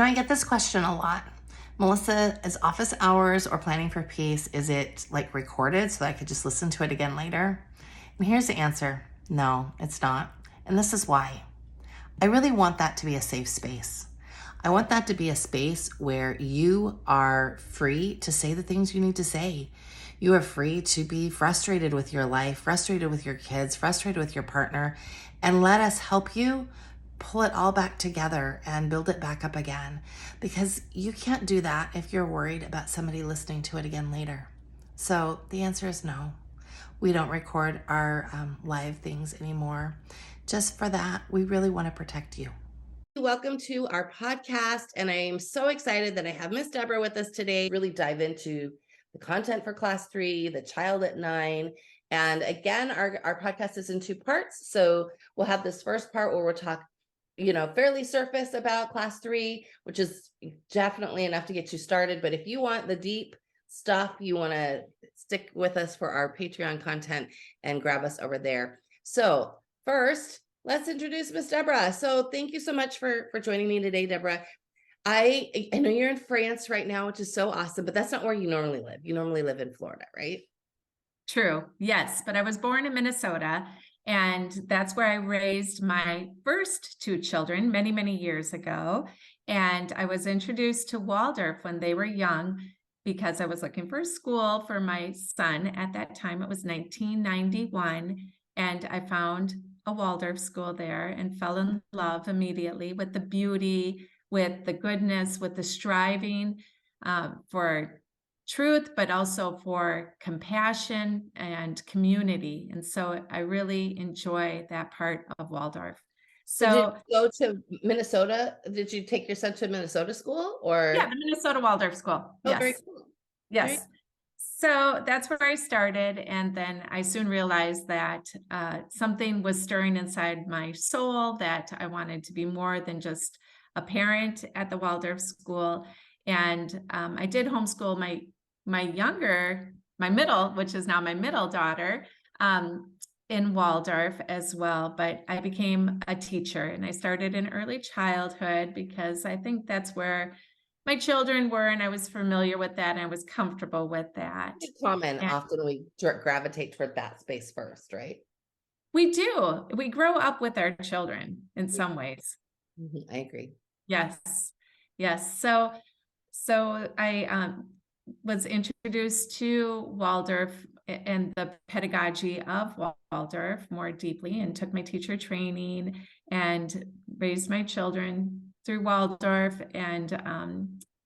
I get this question a lot. Melissa, is office hours or planning for peace, is it like recorded so that I could just listen to it again later? And here's the answer. No, it's not. And this is why. I really want that to be a safe space. I want that to be a space where you are free to say the things you need to say. You are free to be frustrated with your life, frustrated with your kids, frustrated with your partner, and let us help you pull it all back together and build it back up again. Because you can't do that if you're worried about somebody listening to it again later. So the answer is no. We don't record our live things anymore. Just for that, we really want to protect you. Welcome to our podcast, and I am so excited that I have Miss Deborah with us today. Really dive into the content for class 3, the child at 9. And again, our podcast is in 2 parts. So we'll have this first part where we'll talk, fairly surface about class 3, which is definitely enough to get you started. But if you want the deep stuff, you want to stick with us for our Patreon content and grab us over there. So first, let's introduce Miss Deborah. So thank you so much for joining me today, Deborah. I know you're in France right now, which is so awesome, but that's not where you normally live. You normally live in Florida, right? True. Yes. But I was born in Minnesota, and that's where I raised my first 2 children many, many years ago. And I was introduced to Waldorf when they were young because I was looking for a school for my son. At that time, it was 1991. And I found a Waldorf school there and fell in love immediately with the beauty, with the goodness, with the striving for truth, but also for compassion and community. And so I really enjoy that part of Waldorf. So did So you go to Minnesota? Did you take your son to Minnesota school yeah, or? the Minnesota Waldorf School. Oh, very Yes. cool. Very Yes. So that's where I started. And then I soon realized that something was stirring inside my soul, that I wanted to be more than just a parent at the Waldorf school. And I did homeschool my middle, which is now my middle daughter, in Waldorf as well. But I became a teacher, and I started in early childhood because I think that's where my children were, and I was familiar with that, and I was comfortable with that. common. And Often we gravitate toward that space first, right? we do. We grow up with our children in some ways. I agree. Yes. Yes. So I was introduced to Waldorf and the pedagogy of Waldorf more deeply, and took my teacher training and raised my children through Waldorf, and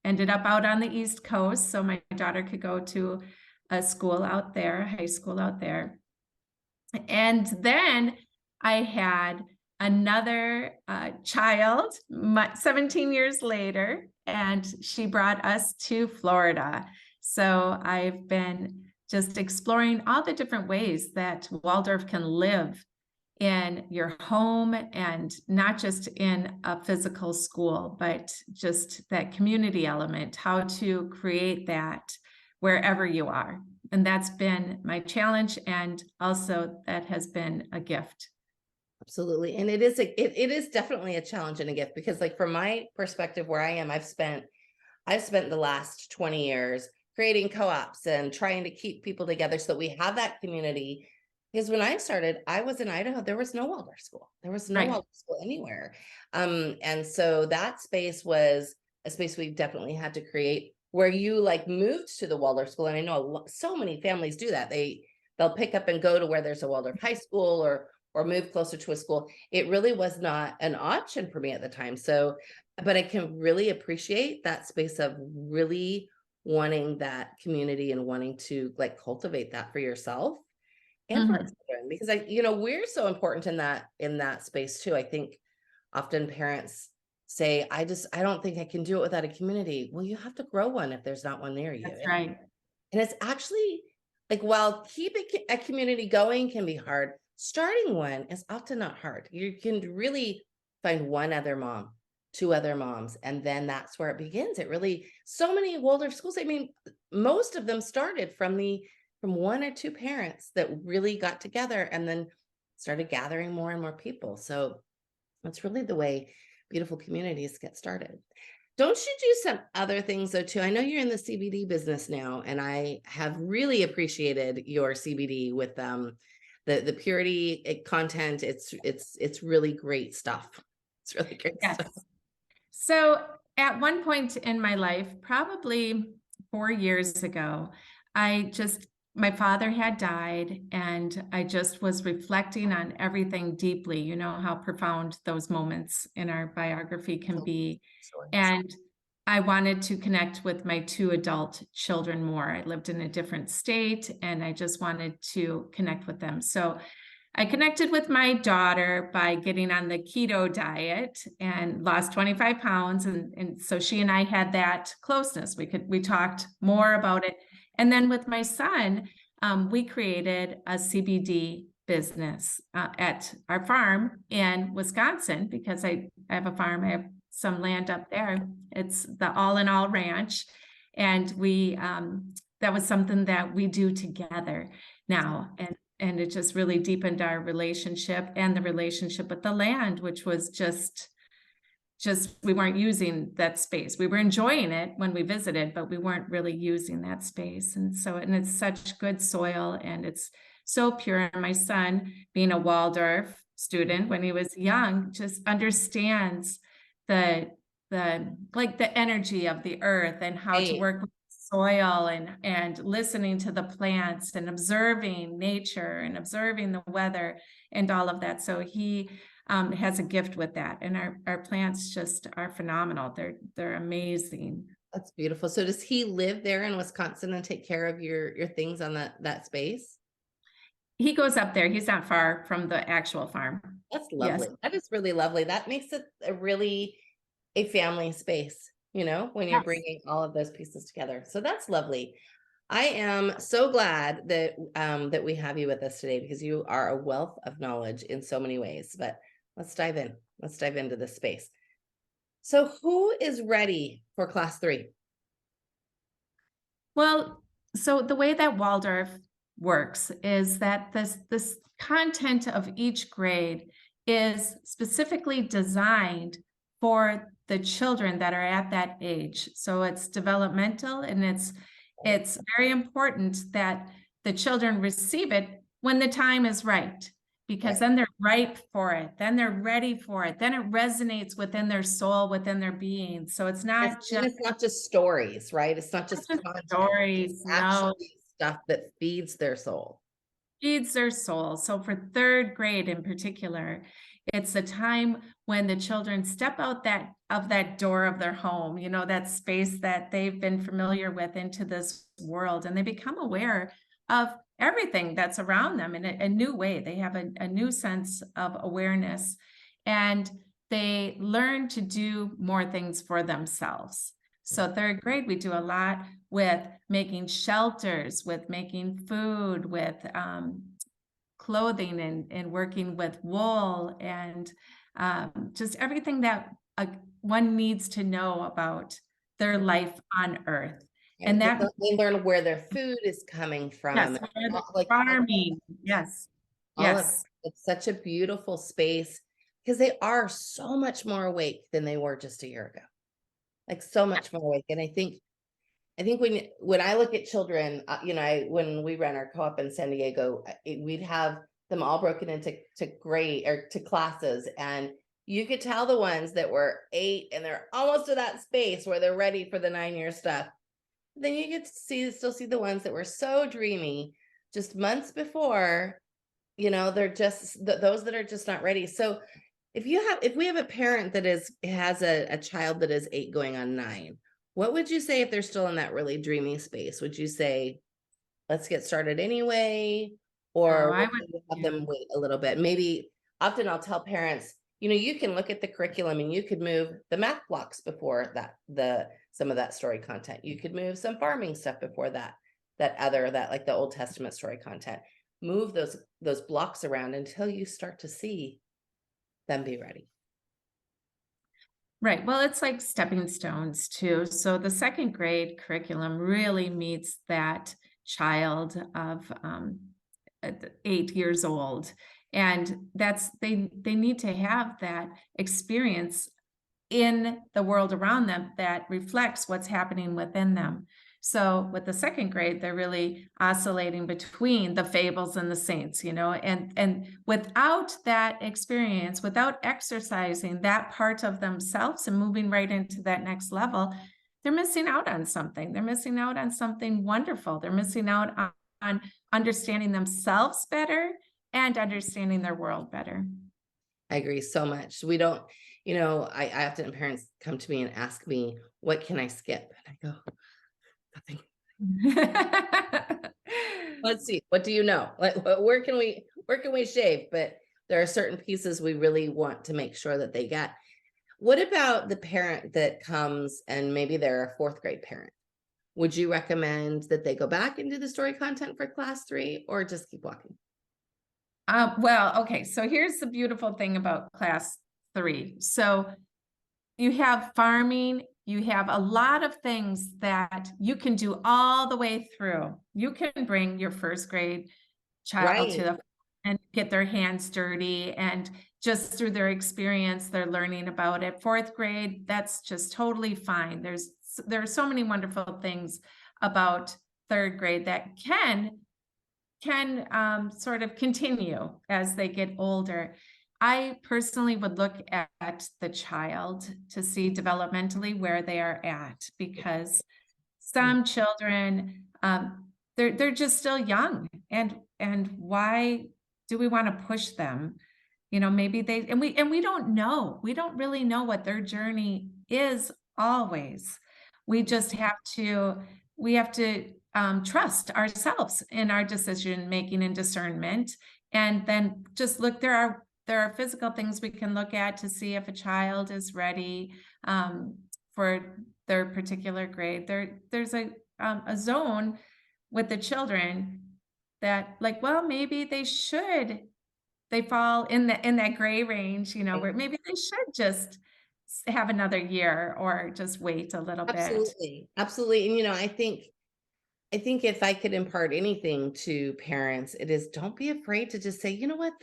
ended up out on the East Coast so my daughter could go to a school out there, a high school out there. And then I had another child 17 years later, and she brought us to Florida. So I've been just exploring all the different ways that Waldorf can live in your home, and not just in a physical school, but just that community element, how to create that wherever you are. And that's been my challenge, and also that has been a gift. Absolutely. And it is definitely a challenge and a gift because, like, from my perspective where I am, I've spent the last 20 years creating co-ops and trying to keep people together so that we have that community. Because when I started, I was in Idaho, there was no Waldorf school. There was no Right. Waldorf school anywhere. And so that space was a space we definitely had to create where you like moved to the Waldorf school. And I know so many families do that. They'll pick up and go to where there's a Waldorf high school or move closer to a school. It really was not an option for me at the time. So, but I can really appreciate that space of really wanting that community and wanting to like cultivate that for yourself and for our Mhm. children, because we're so important in that space too. I think often parents say, I don't think I can do it without a community. Well, you have to grow one if there's not one near you. That's right. And it's actually like, while keeping a community going can be hard, starting one is often not hard. You can really find one other mom, 2 other moms, and then that's where it begins. It really, so many Waldorf schools, I mean, most of them started from 1 or 2 parents that really got together and then started gathering more and more people. So that's really the way beautiful communities get started. Don't you do some other things though too? I know you're in the CBD business now, and I have really appreciated your CBD with the purity content. It's really great stuff. It's really great Yes. stuff. So at one point in my life, probably 4 years ago, my father had died, and I just was reflecting on everything deeply. You know how profound those moments in our biography can So be. stories. And I wanted to connect with my two adult children more. I lived in a different state, and I just wanted to connect with them. So I connected with my daughter by getting on the keto diet and lost 25 pounds. And so she and I had that closeness. We talked more about it. And then with my son, we created a CBD business at our farm in Wisconsin because I have a farm. I have some land up there. It's the All in All Ranch. And that was something that we do together now. And it just really deepened our relationship and the relationship with the land, which was just we weren't using that space. We were enjoying it when we visited, but we weren't really using that space. And it's such good soil, and it's so pure. And my son, being a Waldorf student when he was young, just understands the the energy of the earth and how to Right. work with soil, and listening to the plants and observing nature and observing the weather and all of that. So he has a gift with that. And our plants just are phenomenal. They're amazing. That's beautiful. So does he live there in Wisconsin and take care of your things on that space? He goes up there. He's not far from the actual farm. That's Yes. lovely. That is really lovely. That makes it a family space, when you're Yes. bringing all of those pieces together. So that's lovely. I am so glad that we have you with us today because you are a wealth of knowledge in so many ways. But let's dive in. Let's dive into this space. So who is ready for class 3? Well, so the way that Waldorf works is that this content of each grade is specifically designed for the children that are at that age. So it's developmental, and it's very important that the children receive it when the time is right, because Right. then they're ripe for it, then they're ready for it, then it resonates within their soul, within their being. So it's not And just it's not just stories, right? It's not just content. It's stories. No, actually stuff that feeds their soul. feeds their soul. So for third grade in particular, it's a time when the children step out that door of their home, that space that they've been familiar with, into this world, and they become aware of everything that's around them in a new way. They have a new sense of awareness, and they learn to do more things for themselves. So third grade, we do a lot with making shelters, with making food, with clothing, and working with wool, and just everything that one needs to know about their life on Earth. Right? And They, that, they learn where their food is coming yes, from. where the Like farming, yes, all of yes. it's such a beautiful space because they are so much more awake than they were just a year ago. Like so much more awake. And I think when I look at children, when we ran our co-op in San Diego, we'd have them all broken into grade or to classes, and you could tell the ones that were 8 and they're almost to that space where they're ready for the 9-year stuff. Then you get to still see the ones that were so dreamy just months before. They're just those that are just not ready. So if we have a parent that has a child that is 8 going on 9, what would you say if they're still in that really dreamy space? Would you say, let's get started anyway? No, Or I would would, you have yeah. them wait a little bit? Maybe often I'll tell parents, you can look at the curriculum and you could move the math blocks before some of that story content. You could move some farming stuff before that like the Old Testament story content. Move those blocks around until you start to see them be ready. Right. Well, it's like stepping stones too. So the second grade curriculum really meets that child of 8 years old. And they need to have that experience in the world around them that reflects what's happening within them. So with the second grade, they're really oscillating between the fables and the saints, and without that experience, without exercising that part of themselves and moving right into that next level, they're missing out on something. They're missing out on something wonderful. They're missing out on understanding themselves better and understanding their world better. I agree so much. We don't, I often parents come to me and ask me, what can I skip? And I go, nothing. Let's see. What do you know? Like, where can we shave? But there are certain pieces we really want to make sure that they get. What about the parent that comes and maybe they're a fourth grade parent? Would you recommend that they go back and do the story content for class 3 or just keep walking? Well, okay. So here's the beautiful thing about class 3. So you have farming, you have a lot of things that you can do all the way through. You can bring your first grade child to Right. the and get their hands dirty, and just through their experience, they're learning about it. Fourth grade, that's just totally fine. There are so many wonderful things about third grade that can sort of continue as they get older. I personally would look at the child to see developmentally where they are at, because some children, they're just still young, and why do we want to push them? Maybe we don't know. We don't really know what their journey is always. We just have to trust ourselves in our decision making and discernment, and then just look. There are physical things we can look at to see if a child is ready for their particular grade. There's a zone with the children that, like, well, maybe they fall in that gray range, where maybe they should just have another year or just wait a little bit. Absolutely. Absolutely. And I think if I could impart anything to parents, it is don't be afraid to just say, you know what,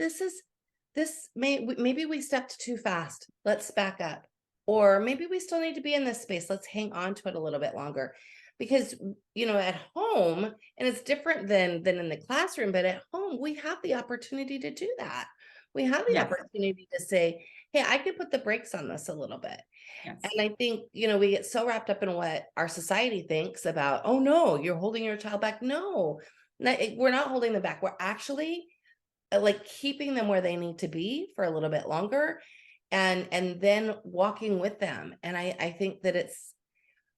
maybe we stepped too fast. Let's back up. Or maybe we still need to be in this space. Let's hang on to it a little bit longer. Because, at home, and it's different than in the classroom, but at home, we have the opportunity to do that. We have the Yes, opportunity to say, hey, I could put the brakes on this a little bit. And yes, I think, we get so wrapped up in what our society thinks about, oh no, you're holding your child back. No, we're not holding them back. We're actually like keeping them where they need to be for a little bit longer, and then walking with them. And I think that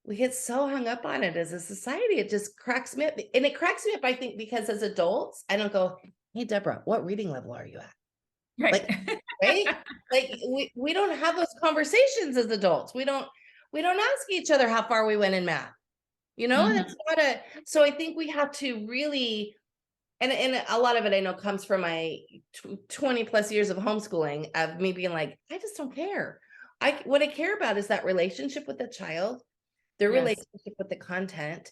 we get so hung up on it as a society. It just cracks me up. And it cracks me up, I think, because as adults, I don't go, hey, Deborah, what reading level are you at? right. Like, right? Like we don't have those conversations as adults. We don't ask each other how far we went in math. That's Mhm. not so I think we have to really, and a lot of it I know comes from my 20 plus years of homeschooling, of me being like, I just don't care. What I care about is that relationship with the child, their Yes, relationship with the content,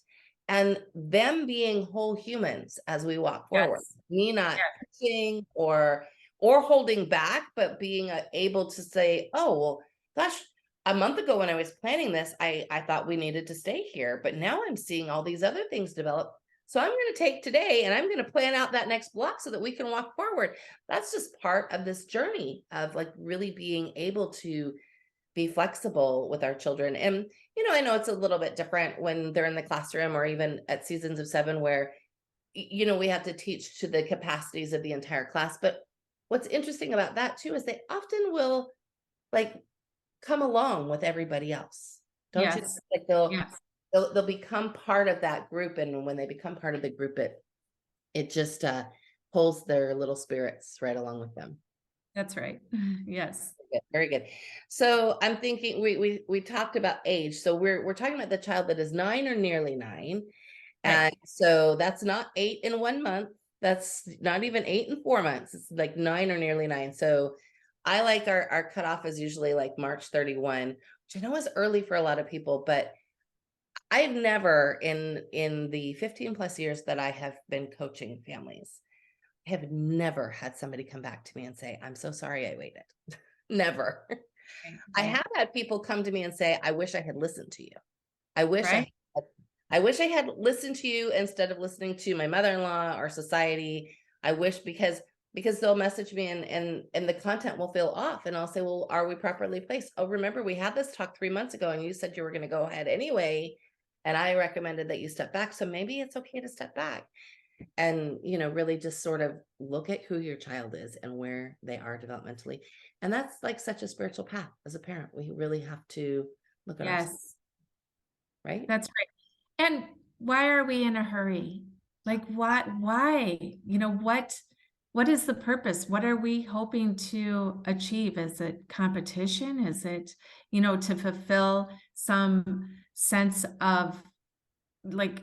and them being whole humans as we walk forward. yes, Me not yes, pushing or holding back, but being able to say, oh, well, gosh, a month ago when I was planning this, I thought we needed to stay here, but now I'm seeing all these other things develop. So I'm going to take today and I'm going to plan out that next block so that we can walk forward. That's just part of this journey of like really being able to be flexible with our children. And, I know it's a little bit different when they're in the classroom or even at seasons of 7 where, we have to teach to the capacities of the entire class. But what's interesting about that too is they often will like come along with everybody else. Don't you think? yes, Like they'll yes. they'll they'll become part of that group, and when they become part of the group, it just pulls their little spirits right along with them. That's right. Yes. Good, very good. So I'm thinking we talked about age. So we're talking about the child that is 9 or nearly 9. Right. And so that's not 8 in 1 month. That's not even 8 in 4 months. It's like 9 or nearly 9. So I like our cutoff is usually like March 31, which I know is early for a lot of people, but I've never in the 15 plus years that I have been coaching families, I have never had somebody come back to me and say, I'm so sorry I waited. Never. Right, I right, have had people come to me and say, I wish I had listened to you. I wish right. I wish I had listened to you instead of listening to my mother-in-law or society. I wish because they'll message me and the content will feel off and I'll say, well, are we properly placed? Oh, remember we had this talk 3 months ago and you said you were going to go ahead anyway. And I recommended that you step back. So maybe it's okay to step back and, really just sort of look at who your child is and where they are developmentally. And that's like such a spiritual path as a parent. We really have to look at ourselves, Yes, right? that's right. And why are we in a hurry? Like why? What is the purpose? What are we hoping to achieve? Is it competition? Is it, to fulfill some sense of like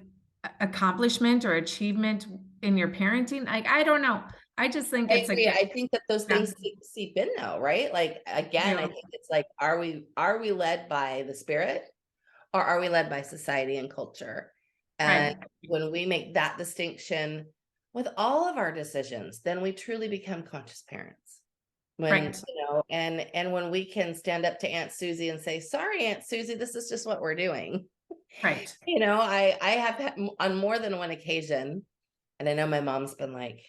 accomplishment or achievement in your parenting? Like, I don't know. I just think I it's a agree. gift. I think that those Yeah, things seep in though, right? Like again, I you. think it's like, are we led by the spirit or are we led by society and culture? And Right, when we make that distinction with all of our decisions, then we truly become conscious parents. When, right, and when we can stand up to Aunt Susie and say, sorry, Aunt Susie, this is just what we're doing. right. I have on more than one occasion, and I know my mom's been like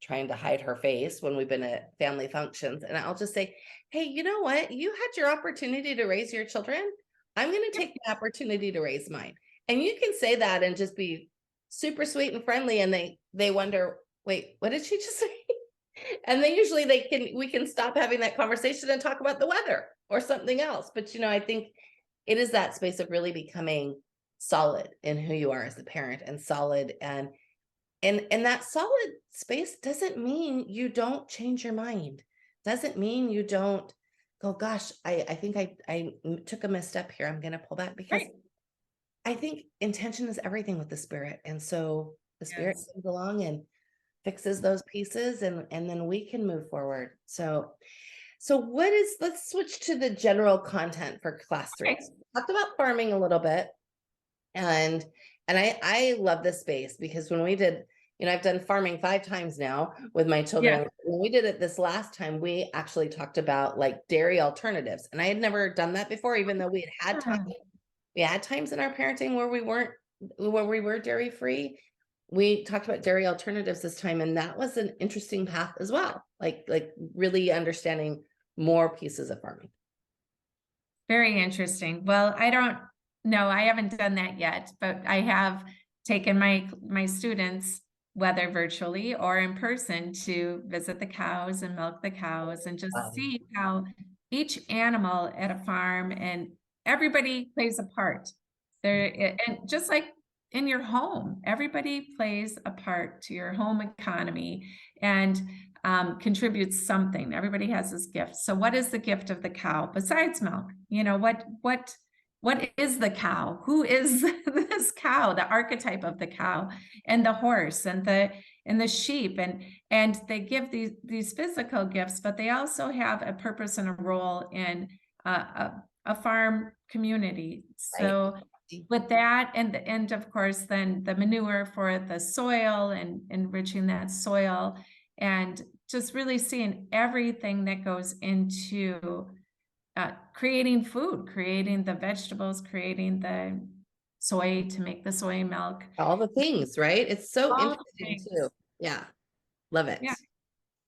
trying to hide her face when we've been at family functions. And I'll just say, hey, you know what? You had your opportunity to raise your children. I'm going to Yep, take the opportunity to raise mine. And you can say that and just be super sweet and friendly. And they wonder, wait, what did she just say? And then usually we can stop having that conversation and talk about the weather or something else. But I think it is that space of really becoming solid in who you are as a parent and solid and that solid space doesn't mean you don't change your mind. Doesn't mean you don't go, gosh, I think I took a misstep here. I'm going to pull back because right. I think intention is everything with the spirit. And so the spirit Yes. comes along and fixes those pieces and then we can move forward. So let's switch to the general content for class 3. Okay. So we talked about farming a little bit and I love this space because when we did, I've done farming 5 times now with my Yeah. children. When we did it this last time, we actually talked about like dairy alternatives. And I had never done that before, even though had time. Yeah. We had times in our parenting where we were dairy free. We talked about dairy alternatives this time, and that was an interesting path as well. Like really understanding more pieces of farming. Very interesting. Well, I don't know. I haven't done that yet, but I have taken my students, whether virtually or in person, to visit the cows and milk the cows and just Um, see how each animal at a farm and everybody plays a part. And just like in your home, everybody plays a part to your home economy and contributes something. Everybody has this gift. So, what is the gift of the cow besides milk? What is the cow? Who is this cow? The archetype of the cow, and the horse, and the sheep, and they give these physical gifts, but they also have a purpose and a role in a farm community. right. So with that and of course then the manure for the soil and enriching that soil and just really seeing everything that goes into creating food, creating the vegetables, creating the soy to make the soy milk, All the things, right? It's so all the interesting too. things. Yeah, love it. Yeah.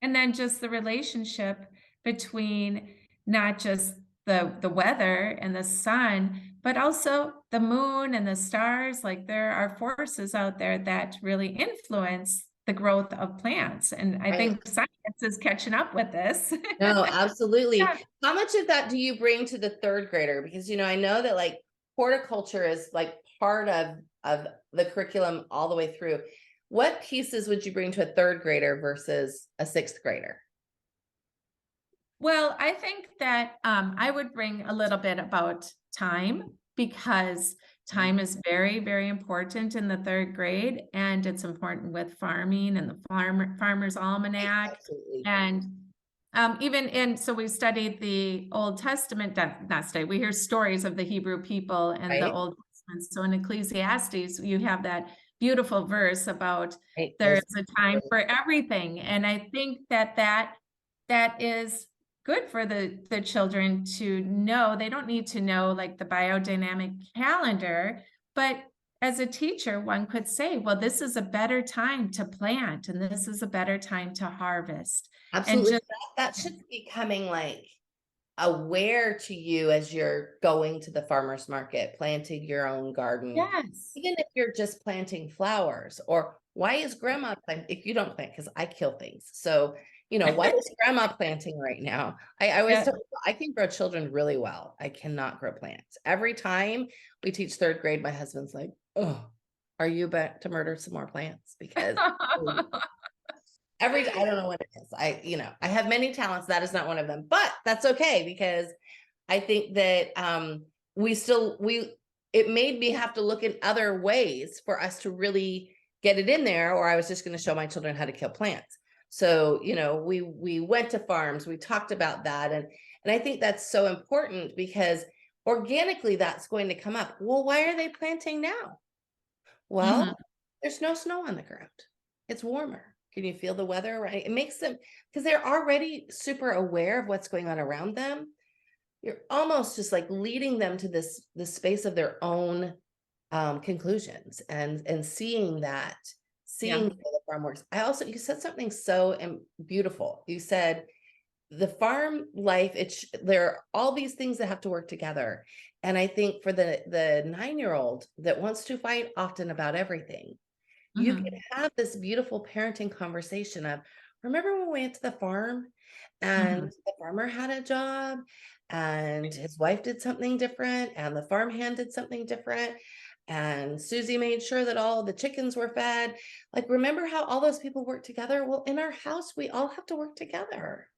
And then just the relationship between not just the weather and the sun, but also the moon and the stars. Like there are forces out there that really influence the growth of plants. And I Right. think science is catching up with this. No, Yeah. absolutely. How much of that do you bring to the third grader? Because I know that like horticulture is like part of the curriculum all the way through. What pieces would you bring to a third grader versus a sixth grader? Well, I think that I would bring a little bit about time because time is very, very important in the third grade, and it's important with farming and the farmer's Right, almanac, absolutely. and even in so we studied the Old Testament, not study. We hear stories of the Hebrew people and the Right, Old Testament. So in Ecclesiastes, you have that beautiful verse about right. there is a time for everything, and I think that is good for the children to know. They don't need to know like the biodynamic calendar, but as a teacher, one could say, well, this is a better time to plant and this is a better time to harvest. And Absolutely. just That should be coming like aware to you as you're going to the farmer's market, planting your own garden, yes. even if you're just planting flowers. Or why is grandma plant if you don't plant? Because I kill things. So, why is grandma planting right now? I always Yeah. tell people I can grow children really well. I cannot grow plants. Every time we teach third grade, my husband's like, oh, are you about to murder some more plants? Because I don't know what it is. I have many talents. That is not one of them, but that's okay because I think that it made me have to look at other ways for us to really get it in there, or I was just going to show my children how to kill plants. So, we went to farms, we talked about that. And I think that's so important because organically that's going to come up. Well, why are they planting now? Well, Mhm. there's no snow on the ground. It's warmer. Can you feel the weather, right? It makes them, because they're already super aware of what's going on around them. You're almost just like leading them to this space of their own conclusions and seeing Yeah. how the farm works. You said something so beautiful. You said the farm life, there are all these things that have to work together. And I think for the 9-year-old that wants to fight often about everything, you can Mhm. have this beautiful parenting conversation of, remember when we went to the farm and Mhm. the farmer had a job and his wife did something different and the farmhand did something different and Susie made sure that all the chickens were fed. Like, remember how all those people work together? Well, in our house, we all have to work together.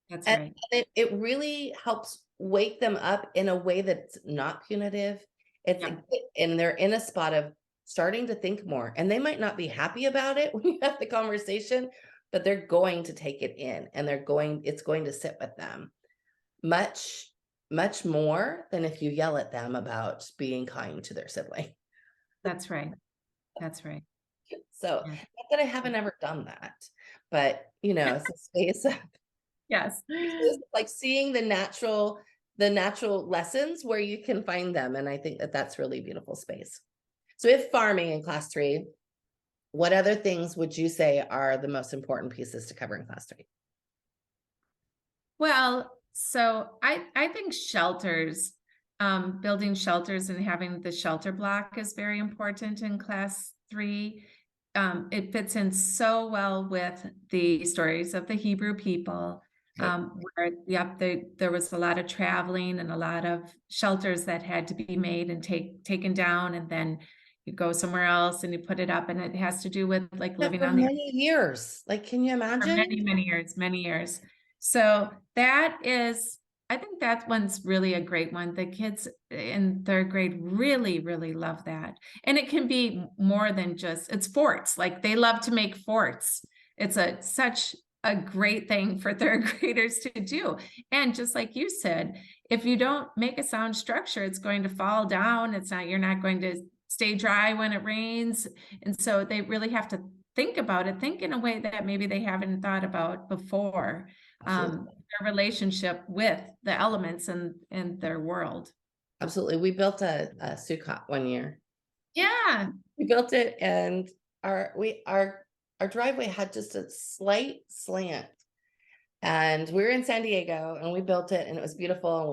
That's And right. it really helps wake them up in a way that's not punitive. Yeah. And they're in a spot of starting to think more. And they might not be happy about it when you have the conversation, but they're going to take it in and it's going to sit with them much, much more than if you yell at them about being kind to their sibling. That's right. That's right. So Yeah. not that I haven't ever done that, but it's a space Yes. it's like seeing the natural lessons where you can find them. And I think that that's really beautiful space. So if farming in class 3, what other things would you say are the most important pieces to cover in class 3? Well, so I think shelters, building shelters and having the shelter block is very important in class 3. It fits in so well with the stories of the Hebrew people, Right. where, yep, there was a lot of traveling and a lot of shelters that had to be made and taken down, and then you go somewhere else and you put it up, and it has to do with like Yeah, living for on the many years. Like, can you for imagine? many, many years, many years. So that is, I think that one's really a great one. The kids in third grade really, really love that. And it can be more than just, it's forts. Like they love to make forts. It's such a great thing for third graders to do. And just like you said, if you don't make a sound structure, it's going to fall down. You're not going to stay dry when it rains. And so they really have to think in a way that maybe they haven't thought about before, Absolutely. their relationship with the elements in their world. Absolutely. We built a sukkah one year. Yeah. We built it and our driveway had just a slight slant. And we were in San Diego and we built it and it was beautiful. And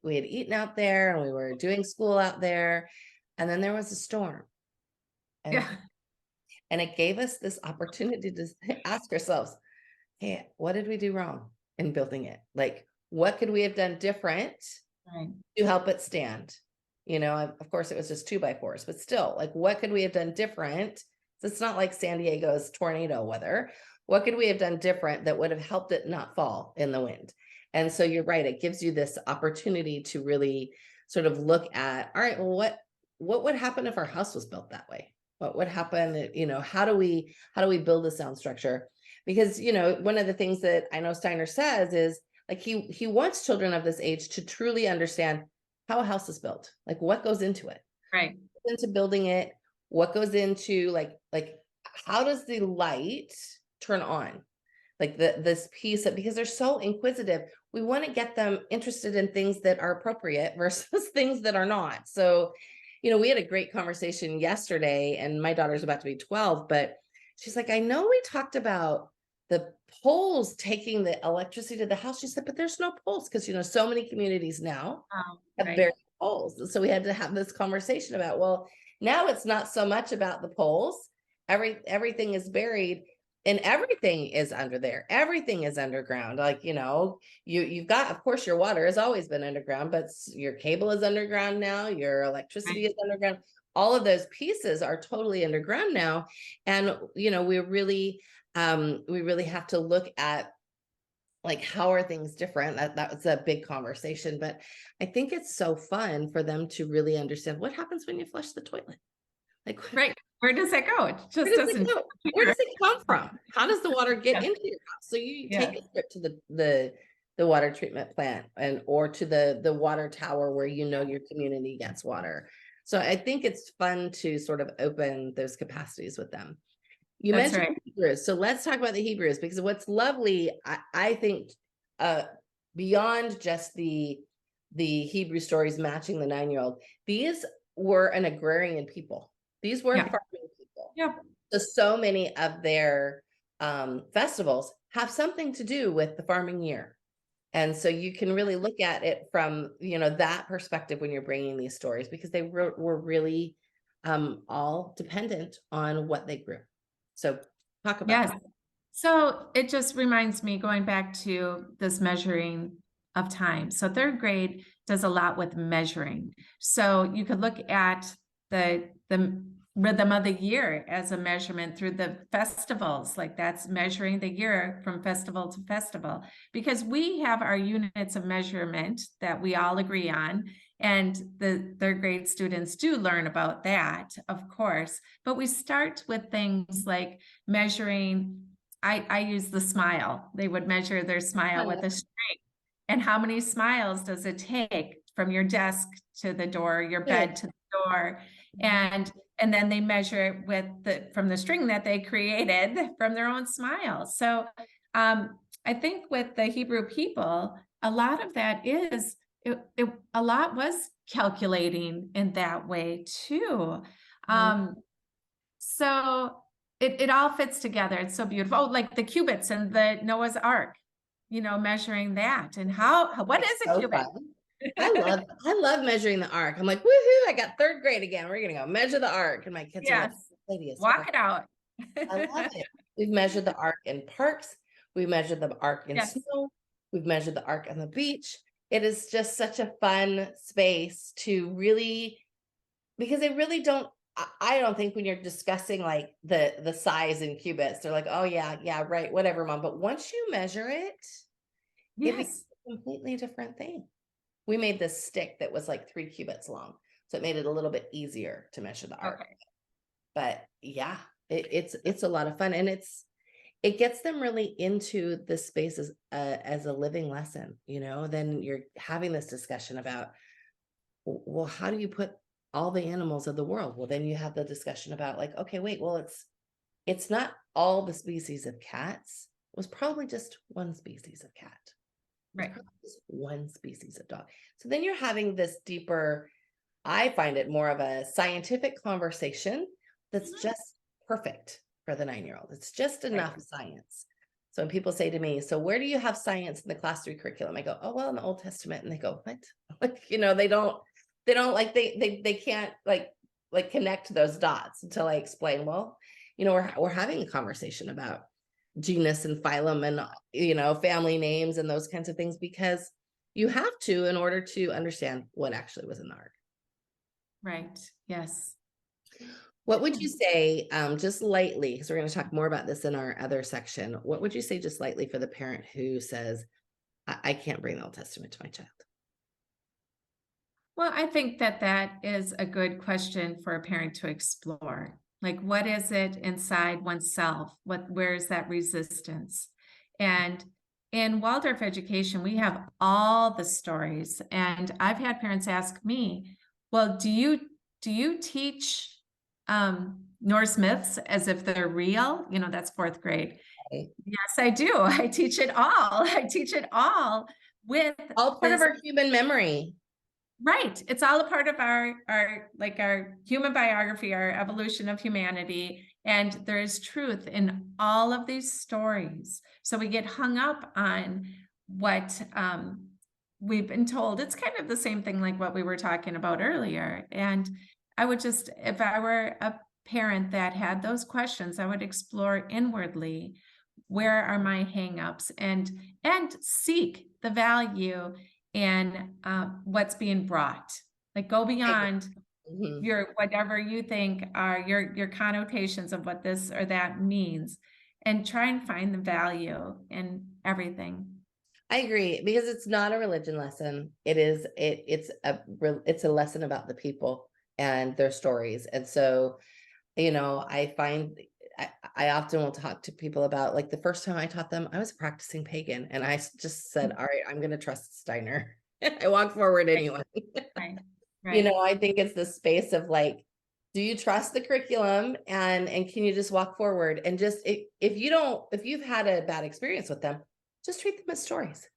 we had eaten out there and we were doing school out there. And then there was a storm and Yeah. it gave us this opportunity to ask ourselves, hey, what did we do wrong in building it? Like, what could we have done different Right. to help it stand? Of course it was just 2x4s, but still, like, what could we have done different? So it's not like San Diego's tornado weather. What could we have done different that would have helped it not fall in the wind? And so you're right, it gives you this opportunity to really sort of look at, all right, well, what would happen if our house was built that way? What would happen? How do we build a sound structure? Because one of the things that I know Steiner says is like he wants children of this age to truly understand how a house is built, like what goes into it, Right. into building it, what goes into like how does the light turn on? like this piece of, because they're so inquisitive, we want to get them interested in things that are appropriate versus things that are not. So, we had a great conversation yesterday, and my daughter's about to be 12, but she's like, I know we talked about the poles taking the electricity to the house. She said, but there's no poles because, so many communities now have Right. buried poles. So we had to have this conversation about, well, now it's not so much about the poles. Everything is buried, and everything is under there. Everything is underground. Like, you've got, of course, your water has always been underground, but your cable is underground now. Your electricity Right. is underground. All of those pieces are totally underground now. And, we really have to look at, like, how are things different. That was a big conversation, but I think it's so fun for them to really understand what happens when you flush the toilet. Like, Right. Where does it go? It where just does it doesn't go? Where disappear. does it come from? How does the water get Yes. into your house? So you take Yes. a trip to the water treatment plant, or to the water tower where your community gets water. So I think it's fun to sort of open those capacities with them. You That's mentioned right. Hebrews, so let's talk about the Hebrews, because what's lovely, I think, beyond just the Hebrew stories matching the 9-year-old, these were an agrarian people. These were Yeah. farming people. Yeah. So many of their festivals have something to do with the farming year. And so you can really look at it from, that perspective when you're bringing these stories, because they were really all dependent on what they grew. So talk about Yes. that. So it just reminds me, going back to this measuring of time. So third grade does a lot with measuring. So you could look at the rhythm of the year as a measurement through the festivals. Like, that's measuring the year from festival to festival, because we have our units of measurement that we all agree on. And the third grade students do learn about that, of course, but we start with things like measuring. I use the smile. They would measure their smile with a string. And how many smiles does it take from your desk to the door, your bed to the door? And then they measure it with from the string that they created from their own smile. So I think with the Hebrew people, a lot of that is a lot was calculating in that way too. Um, so it all fits together. It's so beautiful. Oh, like the cubits and the Noah's Ark, measuring that, and what It's is a so cubit? fun. I love measuring the arc. I'm like, woohoo, I got third grade again. We're gonna go measure the arc. And my kids are like, Yes, lady is so walk it out. I love it. We've measured the arc in parks. We measured the arc in Yes, snow. We've measured the arc on the beach. It is just such a fun space to really, because they really don't. I don't think when you're discussing like the size in cubits, they're like, oh yeah, right, whatever, mom. But once you measure it, it becomes yes. a completely different thing. We made this stick that was like 3 cubits long, so it made it a little bit easier to measure the arc. Okay. But yeah, it's a lot of fun, and it gets them really into the space as a living lesson. Then you're having this discussion about, well, how do you put all the animals of the world? Well, then you have the discussion about, like, okay, wait, well, it's not all the species of cats. It was probably just one species of cat. It was Right. probably just one species of dog. So then you're having this deeper, I find it more of a scientific conversation that's Mhm. just perfect for the 9-year-old. It's just Right. enough science. So when people say to me, so where do you have science in the class 3 curriculum? I go, oh, well, in the Old Testament. And they go, what? Like, they don't like, they can't like connect those dots until I explain, well, we're having a conversation about genus and phylum and, family names and those kinds of things, because you have to, in order to understand what actually was in the ark. Right. Yes. What would you say, just lightly, because we're going to talk more about this in our other section, what would you say just lightly for the parent who says, I can't bring the Old Testament to my child? Well, I think that is a good question for a parent to explore. Like, what is it inside oneself? Where is that resistance? And in Waldorf education, we have all the stories. And I've had parents ask me, well, do you teach Norse myths as if they're real? That's fourth grade. Yes, I do. I teach it all. I teach it all with All part of this. our human memory. Right. It's all a part of our human biography, our evolution of humanity. And there is truth in all of these stories. So we get hung up on what we've been told. It's kind of the same thing like what we were talking about earlier. And I would just, if I were a parent that had those questions, I would explore inwardly, where are my hangups, and seek the value in what's being brought. Like, go beyond Mhm. your whatever you think are your connotations of what this or that means, and try and find the value in everything. I agree, because it's not a religion lesson. It's a lesson about the people and their stories. And so, I find I often will talk to people about, like, the first time I taught them, I was a practicing pagan, and just said, all right, I'm going to trust Steiner. I walked forward anyway. Right. Right. I think it's the space of, like, do you trust the curriculum, and can you just walk forward, and just, if you've had a bad experience with them, just treat them as stories.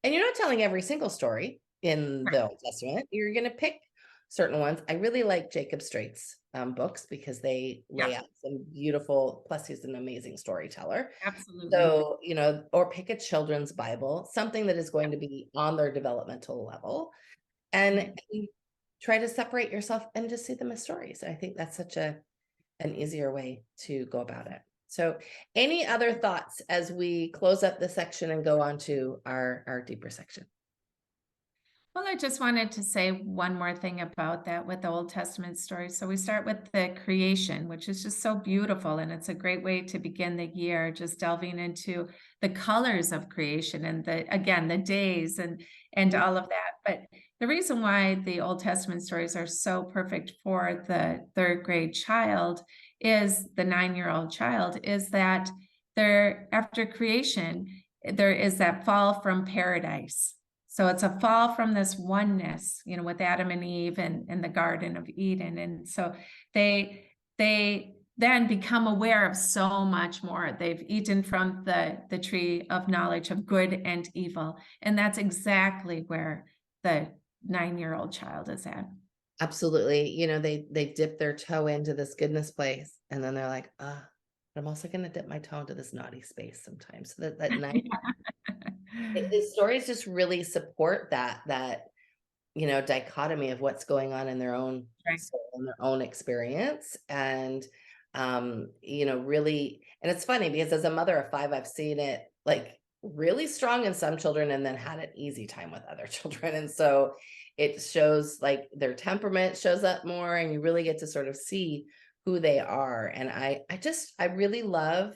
And you're not telling every single story in Right. the Old Testament. You're going to pick certain ones. I really like Jacob Straight's books, because they Yeah, lay out some beautiful, plus he's an amazing storyteller. absolutely. So, or pick a children's Bible, something that is going to be on their developmental level, and Right. try to separate yourself and just see them as stories. I think that's such an easier way to go about it. So, any other thoughts as we close up the section and go on to our deeper section? Well, I just wanted to say one more thing about that with the Old Testament stories. So we start with the creation, which is just so beautiful. And it's a great way to begin the year, just delving into the colors of creation and the days and all of that. But the reason why the Old Testament stories are so perfect for the third grade child, is the 9-year-old child, is that there, after creation, there is that fall from paradise. So it's a fall from this oneness, with Adam and Eve and in the Garden of Eden. And so they then become aware of so much more. They've eaten from the tree of knowledge of good and evil. And that's exactly where the 9-year-old child is at. Absolutely. They dip their toe into this goodness place, and then they're like, but I'm also going to dip my toe into this naughty space sometimes. So that night, the stories just really support that dichotomy of what's going on in their own Right. soul and their own experience. And really, and it's funny, because as a mother of 5, I've seen it, like, really strong in some children, and then had an easy time with other children. And so it shows, like, their temperament shows up more, and you really get to sort of see who they are. And I really love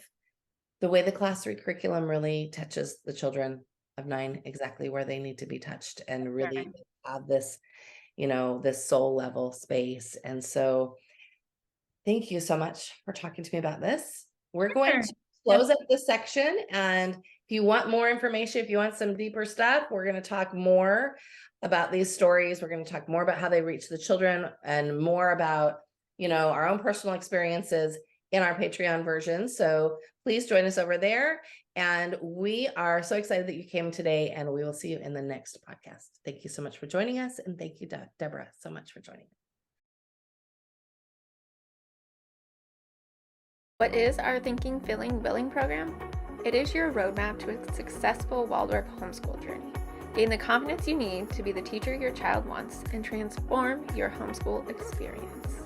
the way the Class 3 curriculum really touches the children of 9 exactly where they need to be touched, and really Right. have this soul level space. And so, thank you so much for talking to me about this. We're going Sure. to Yep. close up this section. And if you want more information, if you want some deeper stuff, we're going to talk more about these stories. We're going to talk more about how they reach the children, and more about, our own personal experiences in our Patreon version. So please join us over there. And we are so excited that you came today, and we will see you in the next podcast. Thank you so much for joining us. And thank you, Deborah, so much for joining us. What is our Thinking, Feeling, Willing program? It is your roadmap to a successful Waldorf homeschool journey. Gain the confidence you need to be the teacher your child wants and transform your homeschool experience.